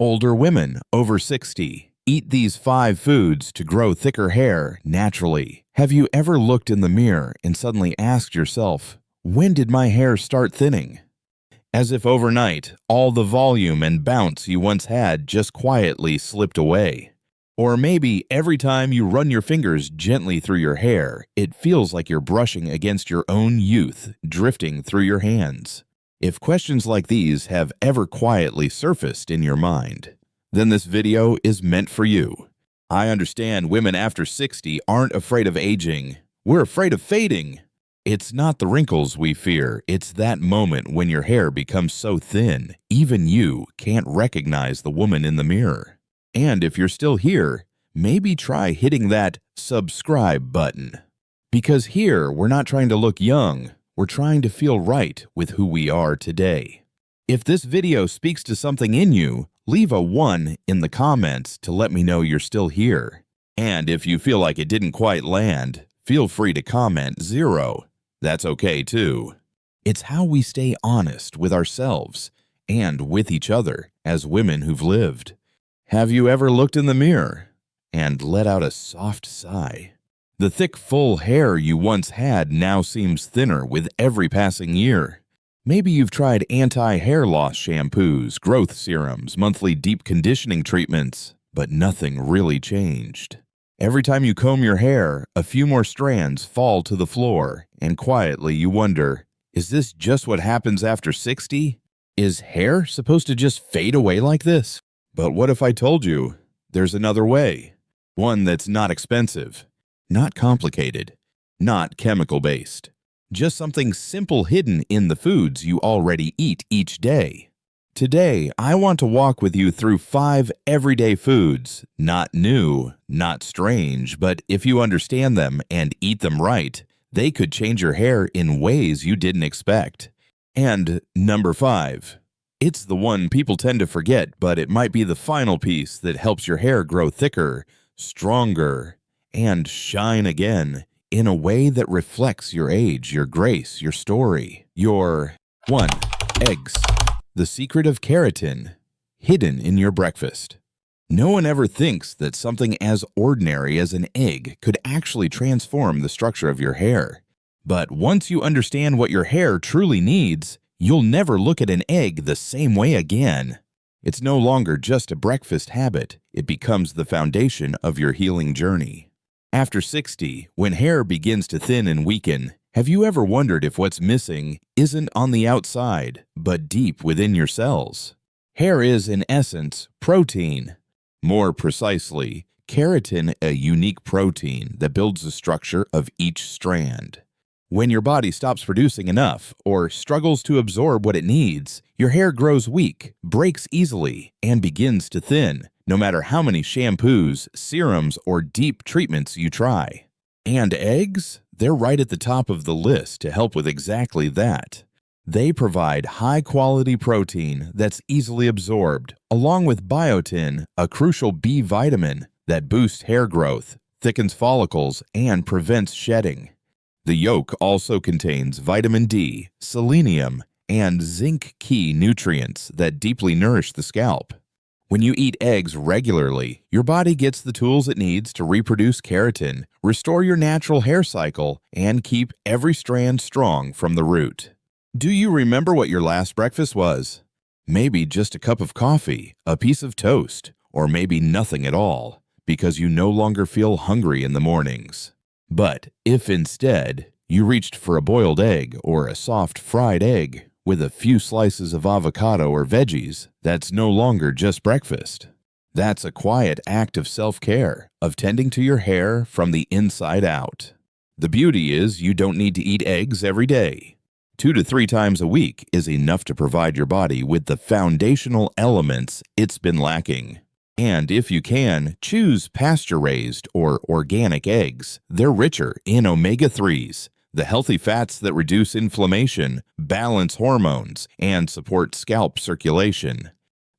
Older women over 60. Eat these 5 foods to grow thicker hair naturally. Have you ever looked in the mirror and suddenly asked yourself, when did my hair start thinning? As if overnight, all the volume and bounce you once had just quietly slipped away. Or maybe every time you run your fingers gently through your hair, it feels like you're brushing against your own youth drifting through your hands. If questions like these have ever quietly surfaced in your mind, then this video is meant for you. I understand women after 60 aren't afraid of aging. We're afraid of fading. It's not the wrinkles we fear, it's that moment when your hair becomes so thin, even you can't recognize the woman in the mirror. And if you're still here, maybe try hitting that subscribe button. Because here, we're not trying to look young, we're trying to feel right with who we are today. If this video speaks to something in you, leave a 1 in the comments to let me know you're still here. And if you feel like it didn't quite land, feel free to comment 0. That's okay too. It's how we stay honest with ourselves and with each other as women who've lived. Have you ever looked in the mirror and let out a soft sigh? The thick, full hair you once had now seems thinner with every passing year. Maybe you've tried anti-hair loss shampoos, growth serums, monthly deep conditioning treatments, but nothing really changed. Every time you comb your hair, a few more strands fall to the floor, and quietly you wonder, is this just what happens after 60? Is hair supposed to just fade away like this? But what if I told you there's another way? One that's not expensive, not complicated, not chemical-based. Just something simple hidden in the foods you already eat each day. Today, I want to walk with you through 5 everyday foods, not new, not strange, but if you understand them and eat them right, they could change your hair in ways you didn't expect. And number 5. It's the one people tend to forget, but it might be the final piece that helps your hair grow thicker, stronger, and shine again in a way that reflects your age, your grace, your story. Your 1. Eggs. The secret of keratin, hidden in your breakfast. No one ever thinks that something as ordinary as an egg could actually transform the structure of your hair. But once you understand what your hair truly needs, you'll never look at an egg the same way again. It's no longer just a breakfast habit, it becomes the foundation of your healing journey. After 60, when hair begins to thin and weaken, have you ever wondered if what's missing isn't on the outside, but deep within your cells? Hair is, in essence, protein. More precisely, keratin, a unique protein that builds the structure of each strand. When your body stops producing enough or struggles to absorb what it needs, your hair grows weak, breaks easily, and begins to thin, no matter how many shampoos, serums, or deep treatments you try. And eggs? They're right at the top of the list to help with exactly that. They provide high-quality protein that's easily absorbed, along with biotin, a crucial B vitamin that boosts hair growth, thickens follicles, and prevents shedding. The yolk also contains vitamin D, selenium, and zinc key nutrients that deeply nourish the scalp. When you eat eggs regularly, your body gets the tools it needs to reproduce keratin, restore your natural hair cycle, and keep every strand strong from the root. Do you remember what your last breakfast was? Maybe just a cup of coffee, a piece of toast, or maybe nothing at all, because you no longer feel hungry in the mornings. But if instead you reached for a boiled egg or a soft fried egg, with a few slices of avocado or veggies, that's no longer just breakfast. That's a quiet act of self-care, of tending to your hair from the inside out. The beauty is you don't need to eat eggs every day. 2 to 3 times a week is enough to provide your body with the foundational elements it's been lacking. And if you can, choose pasture-raised or organic eggs. They're richer in omega-3s, the healthy fats that reduce inflammation, balance hormones, and support scalp circulation.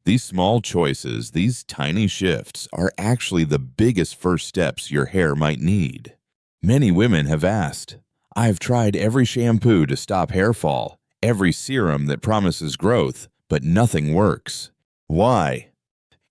These small choices, these tiny shifts, are actually the biggest first steps your hair might need. Many women have asked, I've tried every shampoo to stop hair fall, every serum that promises growth, but nothing works. Why?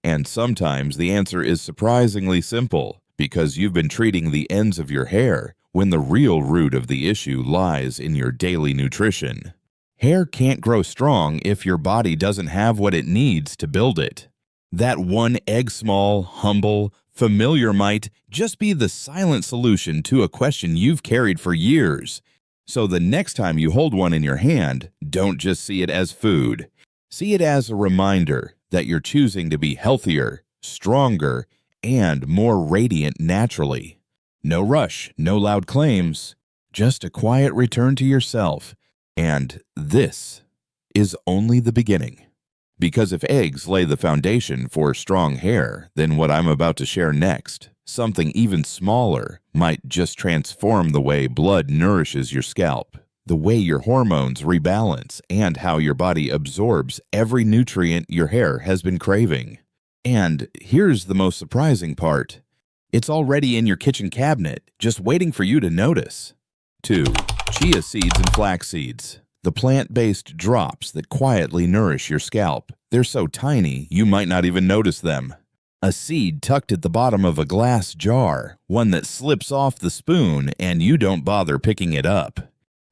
And sometimes the answer is surprisingly simple, because you've been treating the ends of your hair when the real root of the issue lies in your daily nutrition. Hair can't grow strong if your body doesn't have what it needs to build it. That one egg-small, humble, familiar might just be the silent solution to a question you've carried for years. So the next time you hold one in your hand, don't just see it as food. See it as a reminder that you're choosing to be healthier, stronger, and more radiant naturally. No rush, no loud claims, just a quiet return to yourself. And this is only the beginning. Because if eggs lay the foundation for strong hair, then what I'm about to share next, something even smaller, might just transform the way blood nourishes your scalp, the way your hormones rebalance, and how your body absorbs every nutrient your hair has been craving. And here's the most surprising part. It's already in your kitchen cabinet, just waiting for you to notice. 2. Chia seeds and flax seeds. The plant-based drops that quietly nourish your scalp. They're so tiny, you might not even notice them. A seed tucked at the bottom of a glass jar, one that slips off the spoon and you don't bother picking it up.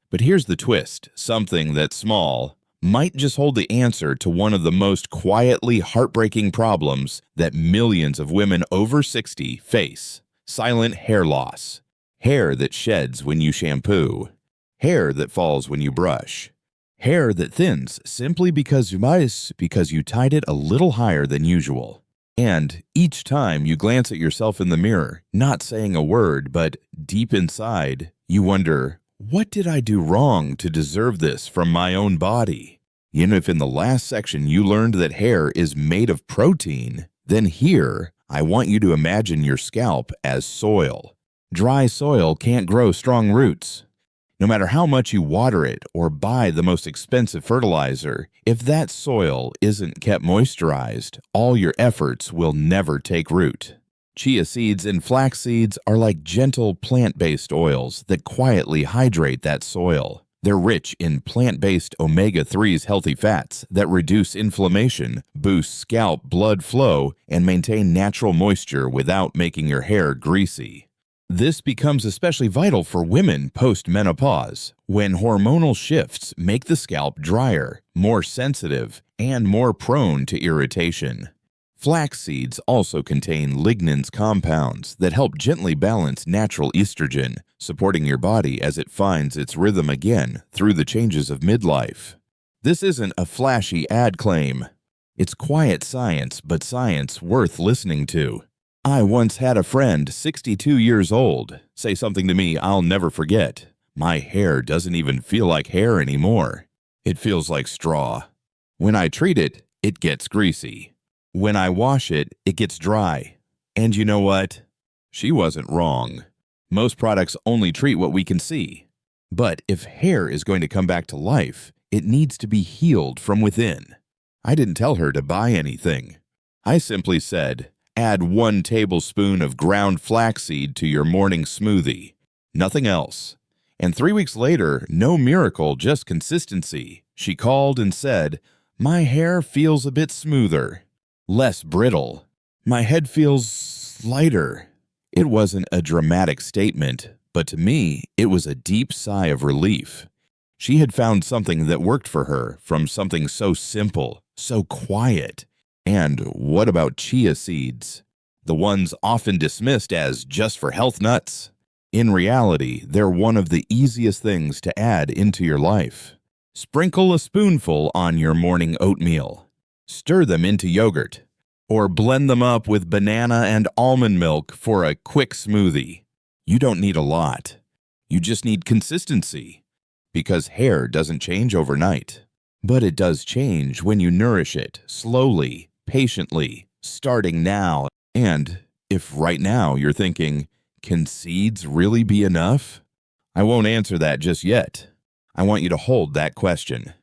But here's the twist. Something that's small might just hold the answer to one of the most quietly heartbreaking problems that millions of women over 60 face. Silent hair loss. Hair that sheds when you shampoo. Hair that falls when you brush. Hair that thins simply because you tied it a little higher than usual. And each time you glance at yourself in the mirror, not saying a word, but deep inside, you wonder, what did I do wrong to deserve this from my own body? If in the last section you learned that hair is made of protein, then here, I want you to imagine your scalp as soil. Dry soil can't grow strong roots. No matter how much you water it or buy the most expensive fertilizer, if that soil isn't kept moisturized, all your efforts will never take root. Chia seeds and flax seeds are like gentle plant-based oils that quietly hydrate that soil. They're rich in plant-based omega-3s healthy fats that reduce inflammation, boost scalp blood flow, and maintain natural moisture without making your hair greasy. This becomes especially vital for women post-menopause, when hormonal shifts make the scalp drier, more sensitive, and more prone to irritation. Flax seeds also contain lignans compounds that help gently balance natural estrogen, supporting your body as it finds its rhythm again through the changes of midlife. This isn't a flashy ad claim. It's quiet science, but science worth listening to. I once had a friend, 62 years old, say something to me I'll never forget. My hair doesn't even feel like hair anymore. It feels like straw. When I treat it, it gets greasy. When I wash it, it gets dry. And you know what? She wasn't wrong. Most products only treat what we can see. But if hair is going to come back to life, it needs to be healed from within. I didn't tell her to buy anything. I simply said, add 1 tablespoon of ground flaxseed to your morning smoothie. Nothing else. And 3 weeks later, no miracle, just consistency. She called and said, my hair feels a bit smoother, less brittle. My head feels lighter. It wasn't a dramatic statement, but to me, it was a deep sigh of relief. She had found something that worked for her from something so simple, so quiet. And what about chia seeds? The ones often dismissed as just for health nuts. In reality, they're one of the easiest things to add into your life. Sprinkle a spoonful on your morning oatmeal. Stir them into yogurt. Or blend them up with banana and almond milk for a quick smoothie. You don't need a lot. You just need consistency. Because hair doesn't change overnight. But it does change when you nourish it slowly, patiently, starting now. And if right now you're thinking, can seeds really be enough? I won't answer that just yet. I want you to hold that question.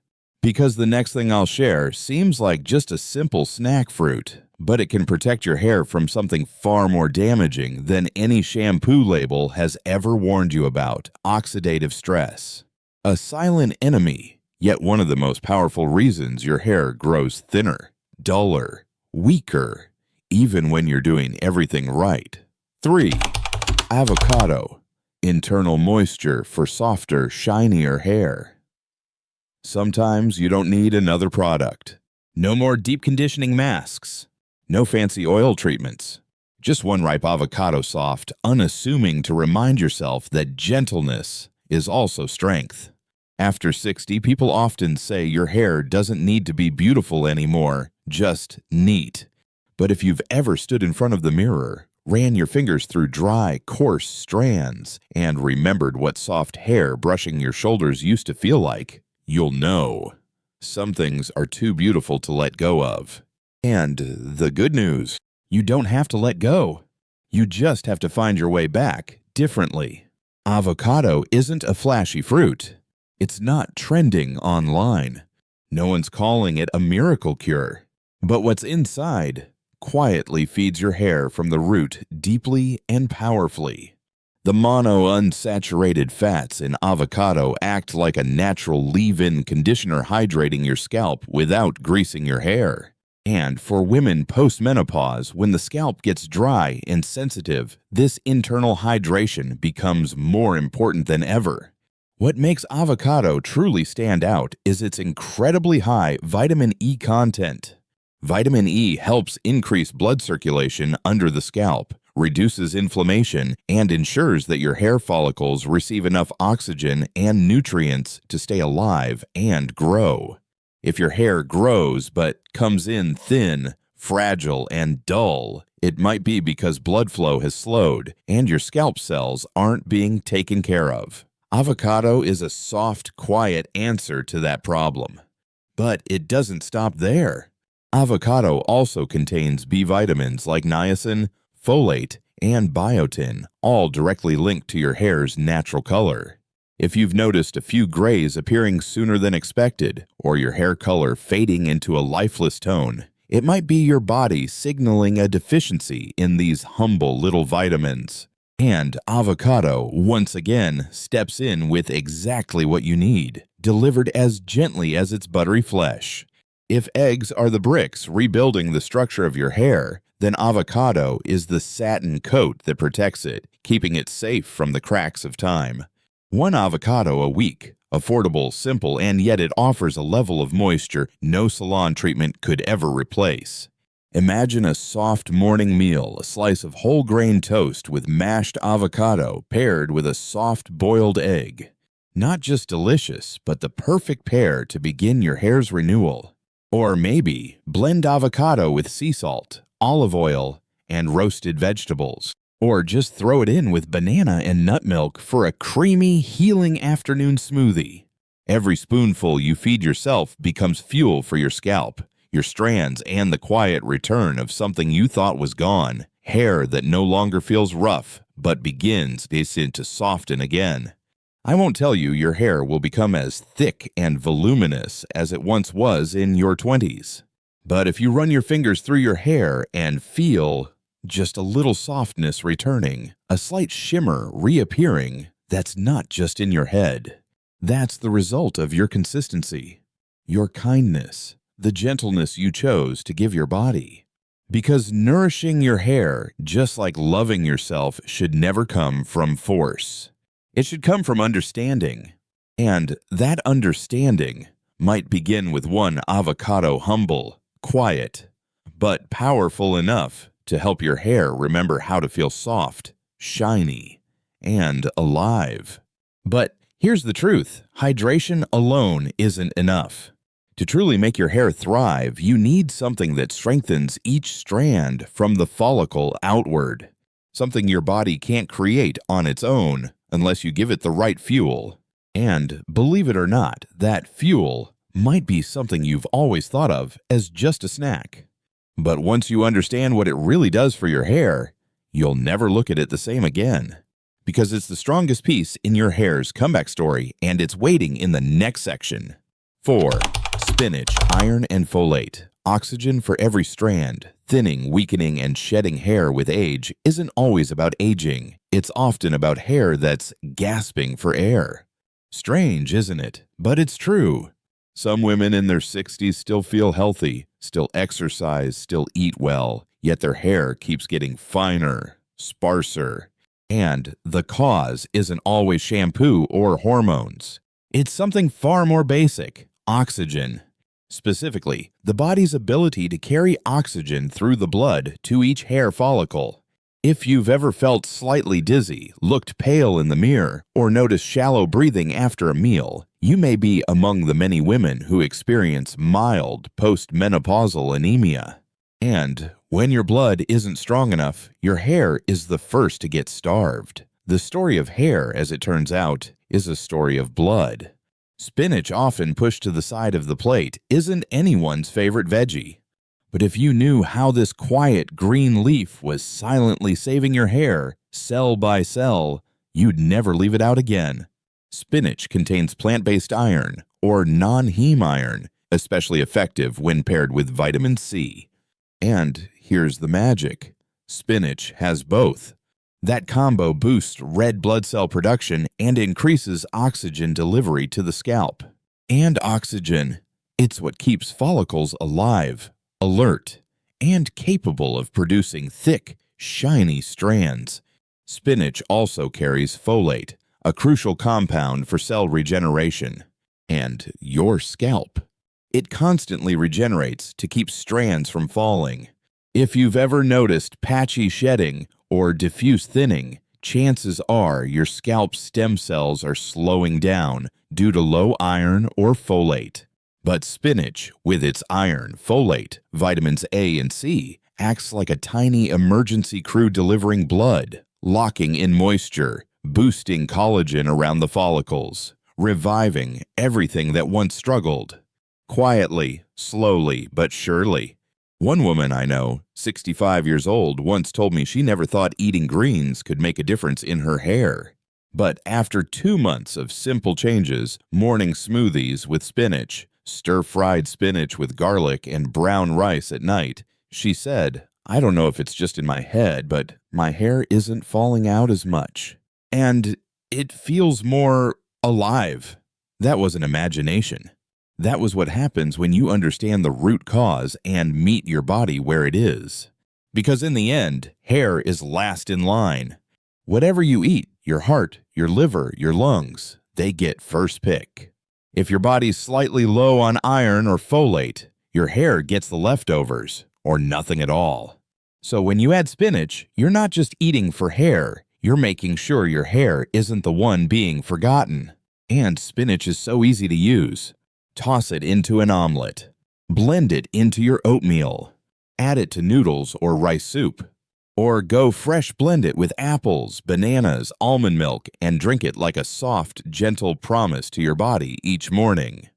Because the next thing I'll share seems like just a simple snack fruit, but it can protect your hair from something far more damaging than any shampoo label has ever warned you about: oxidative stress. A silent enemy, yet one of the most powerful reasons your hair grows thinner, duller, weaker, even when you're doing everything right. 3. Avocado. Internal moisture for softer, shinier hair. Sometimes you don't need another product. No more deep conditioning masks. No fancy oil treatments. Just one ripe avocado soft, unassuming to remind yourself that gentleness is also strength. After 60, people often say your hair doesn't need to be beautiful anymore, just neat. But if you've ever stood in front of the mirror, ran your fingers through dry, coarse strands, and remembered what soft hair brushing your shoulders used to feel like, you'll know. Some things are too beautiful to let go of. And the good news, you don't have to let go. You just have to find your way back differently. Avocado isn't a flashy fruit. It's not trending online. No one's calling it a miracle cure. But what's inside quietly feeds your hair from the root deeply and powerfully. The monounsaturated fats in avocado act like a natural leave-in conditioner hydrating your scalp without greasing your hair. And for women post-menopause, when the scalp gets dry and sensitive, this internal hydration becomes more important than ever. What makes avocado truly stand out is its incredibly high vitamin E content. Vitamin E helps increase blood circulation under the scalp, reduces inflammation, and ensures that your hair follicles receive enough oxygen and nutrients to stay alive and grow. If your hair grows but comes in thin, fragile, and dull, it might be because blood flow has slowed and your scalp cells aren't being taken care of. Avocado is a soft, quiet answer to that problem. But it doesn't stop there. Avocado also contains B vitamins like niacin, folate, and biotin, all directly linked to your hair's natural color. If you've noticed a few grays appearing sooner than expected, or your hair color fading into a lifeless tone, it might be your body signaling a deficiency in these humble little vitamins. And avocado, once again, steps in with exactly what you need, delivered as gently as its buttery flesh. If eggs are the bricks rebuilding the structure of your hair, then avocado is the satin coat that protects it, keeping it safe from the cracks of time. One avocado a week, affordable, simple, and yet it offers a level of moisture no salon treatment could ever replace. Imagine a soft morning meal, a slice of whole grain toast with mashed avocado paired with a soft boiled egg. Not just delicious, but the perfect pair to begin your hair's renewal. Or maybe blend avocado with sea salt, olive oil, and roasted vegetables. Or just throw it in with banana and nut milk for a creamy, healing afternoon smoothie. Every spoonful you feed yourself becomes fuel for your scalp, your strands, and the quiet return of something you thought was gone, hair that no longer feels rough, but begins to soften again. I won't tell you your hair will become as thick and voluminous as it once was in your 20s. But if you run your fingers through your hair and feel just a little softness returning, a slight shimmer reappearing, that's not just in your head. That's the result of your consistency, your kindness, the gentleness you chose to give your body. Because nourishing your hair, just like loving yourself, should never come from force. It should come from understanding. And that understanding might begin with one avocado humble, quiet, but powerful enough to help your hair remember how to feel soft, shiny, and alive. But here's the truth. Hydration alone isn't enough. To truly make your hair thrive, you need something that strengthens each strand from the follicle outward. Something your body can't create on its own unless you give it the right fuel. And believe it or not, that fuel might be something you've always thought of as just a snack. But once you understand what it really does for your hair, you'll never look at it the same again. Because it's the strongest piece in your hair's comeback story, and it's waiting in the next section. 4. Spinach, iron, and folate. Oxygen for every strand. Thinning, weakening, and shedding hair with age isn't always about aging. It's often about hair that's gasping for air. Strange, isn't it? But it's true. Some women in their 60s still feel healthy, still exercise, still eat well, yet their hair keeps getting finer, sparser. And the cause isn't always shampoo or hormones. It's something far more basic: oxygen. Specifically, the body's ability to carry oxygen through the blood to each hair follicle. If you've ever felt slightly dizzy, looked pale in the mirror, or noticed shallow breathing after a meal, you may be among the many women who experience mild postmenopausal anemia. And when your blood isn't strong enough, your hair is the first to get starved. The story of hair, as it turns out, is a story of blood. Spinach, often pushed to the side of the plate, isn't anyone's favorite veggie. But if you knew how this quiet green leaf was silently saving your hair, cell by cell, you'd never leave it out again. Spinach contains plant-based iron, or non-heme iron, especially effective when paired with vitamin C. And here's the magic: spinach has both. That combo boosts red blood cell production and increases oxygen delivery to the scalp. And oxygen, it's what keeps follicles alive, alert, and capable of producing thick, shiny strands. Spinach also carries folate, a crucial compound for cell regeneration. And your scalp, it constantly regenerates to keep strands from falling. If you've ever noticed patchy shedding or diffuse thinning, chances are your scalp stem cells are slowing down due to low iron or folate. But spinach, with its iron, folate, vitamins A and C, acts like a tiny emergency crew delivering blood, locking in moisture, boosting collagen around the follicles, reviving everything that once struggled. Quietly, slowly, but surely. One woman I know, 65 years old, once told me she never thought eating greens could make a difference in her hair. But after 2 months of simple changes, morning smoothies with spinach, stir-fried spinach with garlic, and brown rice at night, she said, "I don't know if it's just in my head, but my hair isn't falling out as much. And it feels more alive." That wasn't imagination. That was what happens when you understand the root cause and meet your body where it is. Because in the end, hair is last in line. Whatever you eat, your heart, your liver, your lungs, they get first pick. If your body's slightly low on iron or folate, your hair gets the leftovers, or nothing at all. So when you add spinach, you're not just eating for hair, you're making sure your hair isn't the one being forgotten. And spinach is so easy to use. Toss it into an omelet. Blend it into your oatmeal. Add it to noodles or rice soup. Or go fresh blend it with apples, bananas, almond milk, and drink it like a soft, gentle promise to your body each morning.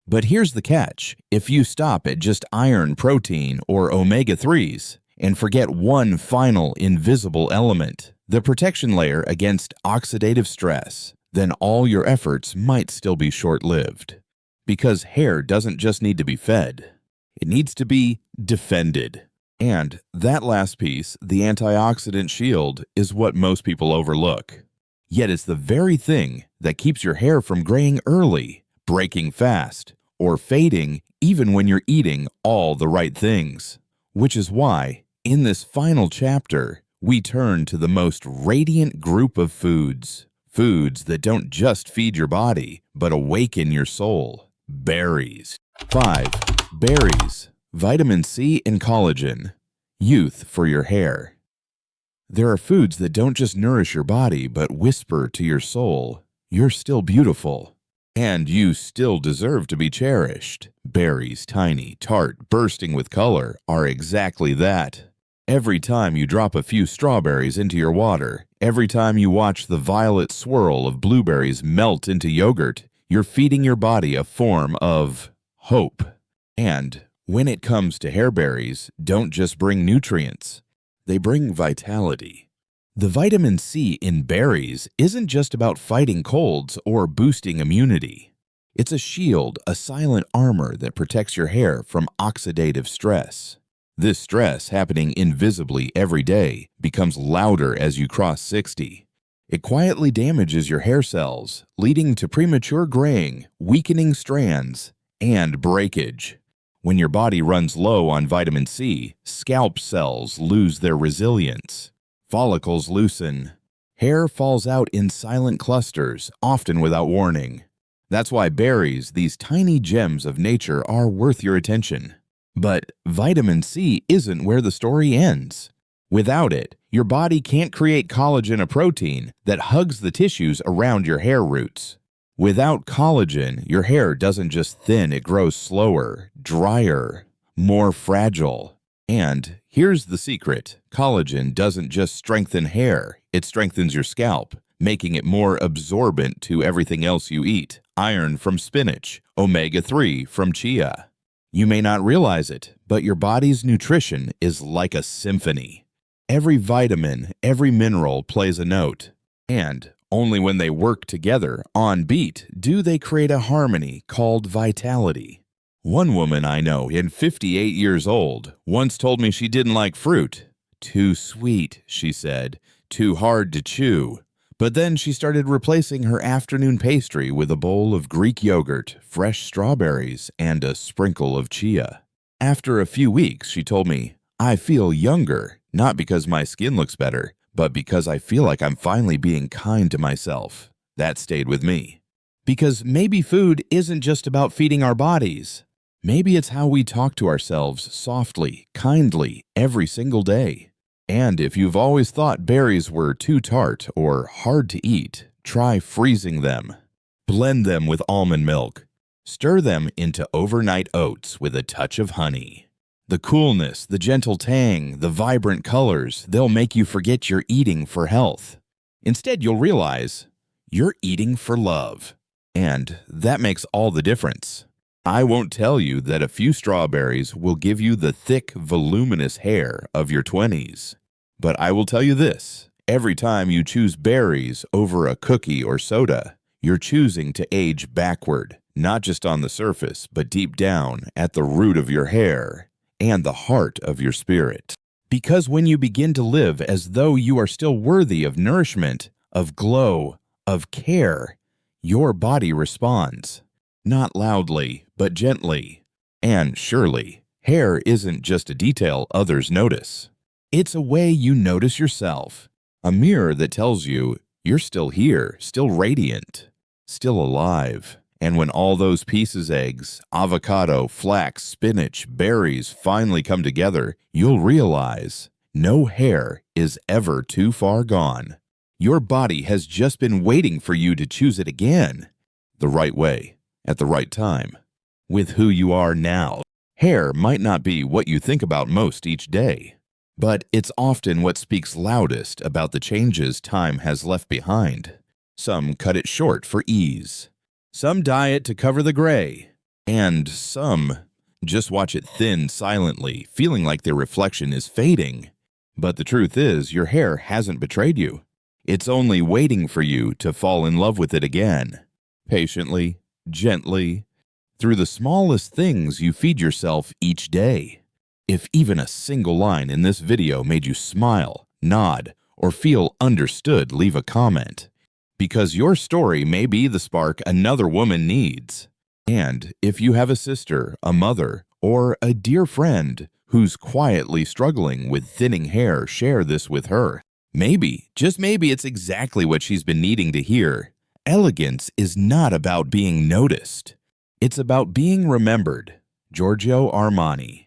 But here's the catch: if you stop at just iron, protein, or omega-3s, and forget one final invisible element, the protection layer against oxidative stress, then all your efforts might still be short-lived. Because hair doesn't just need to be fed, it needs to be defended. And that last piece, the antioxidant shield, is what most people overlook. Yet it's the very thing that keeps your hair from graying early, breaking fast, or fading even when you're eating all the right things. Which is why, in this final chapter, we turn to the most radiant group of foods. Foods that don't just feed your body, but awaken your soul. Berries. 5. Berries. Vitamin C and collagen. Youth for your hair. There are foods that don't just nourish your body, but whisper to your soul, "You're still beautiful. And you still deserve to be cherished." Berries, tiny, tart, bursting with color, are exactly that. Every time you drop a few strawberries into your water, every time you watch the violet swirl of blueberries melt into yogurt, you're feeding your body a form of hope. And when it comes to hairberries, don't just bring nutrients. They bring vitality. The vitamin C in berries isn't just about fighting colds or boosting immunity. It's a shield, a silent armor that protects your hair from oxidative stress. This stress, happening invisibly every day, becomes louder as you cross 60. It quietly damages your hair cells, leading to premature graying, weakening strands, and breakage. When your body runs low on vitamin C, scalp cells lose their resilience. Follicles loosen. Hair falls out in silent clusters, often without warning. That's why berries, these tiny gems of nature, are worth your attention. But vitamin C isn't where the story ends. Without it, your body can't create collagen, a protein that hugs the tissues around your hair roots. Without collagen, your hair doesn't just thin, it grows slower, drier, more fragile. And here's the secret: collagen doesn't just strengthen hair, it strengthens your scalp, making it more absorbent to everything else you eat. Iron from spinach, omega-3 from chia. You may not realize it, but your body's nutrition is like a symphony. Every vitamin, every mineral plays a note. And only when they work together on beat do they create a harmony called vitality. One woman I know, 58 years old, once told me she didn't like fruit. Too sweet, she said, too hard to chew. But then she started replacing her afternoon pastry with a bowl of Greek yogurt, fresh strawberries, and a sprinkle of chia. After a few weeks, she told me, "I feel younger, not because my skin looks better, but because I feel like I'm finally being kind to myself." That stayed with me. Because maybe food isn't just about feeding our bodies. Maybe it's how we talk to ourselves softly, kindly, every single day. And if you've always thought berries were too tart or hard to eat, try freezing them. Blend them with almond milk. Stir them into overnight oats with a touch of honey. The coolness, the gentle tang, the vibrant colors, they'll make you forget you're eating for health. Instead, you'll realize you're eating for love. And that makes all the difference. I won't tell you that a few strawberries will give you the thick, voluminous hair of your 20s. But I will tell you this: every time you choose berries over a cookie or soda, you're choosing to age backward, not just on the surface, but deep down at the root of your hair and the heart of your spirit. Because when you begin to live as though you are still worthy of nourishment, of glow, of care, your body responds. Not loudly, but gently. And surely, hair isn't just a detail others notice. It's a way you notice yourself. A mirror that tells you you're still here, still radiant, still alive. And when all those pieces, eggs, avocado, flax, spinach, berries finally come together, you'll realize no hair is ever too far gone. Your body has just been waiting for you to choose it again. The right way, at the right time, with who you are now. Hair might not be what you think about most each day, but it's often what speaks loudest about the changes time has left behind. Some cut it short for ease. Some dye it to cover the gray. And some just watch it thin silently, feeling like their reflection is fading. But the truth is, your hair hasn't betrayed you. It's only waiting for you to fall in love with it again. Patiently, gently, through the smallest things you feed yourself each day. If even a single line in this video made you smile, nod, or feel understood, leave a comment. Because your story may be the spark another woman needs. And if you have a sister, a mother, or a dear friend who's quietly struggling with thinning hair, share this with her. Maybe, just maybe, it's exactly what she's been needing to hear. Elegance is not about being noticed. It's about being remembered. Giorgio Armani.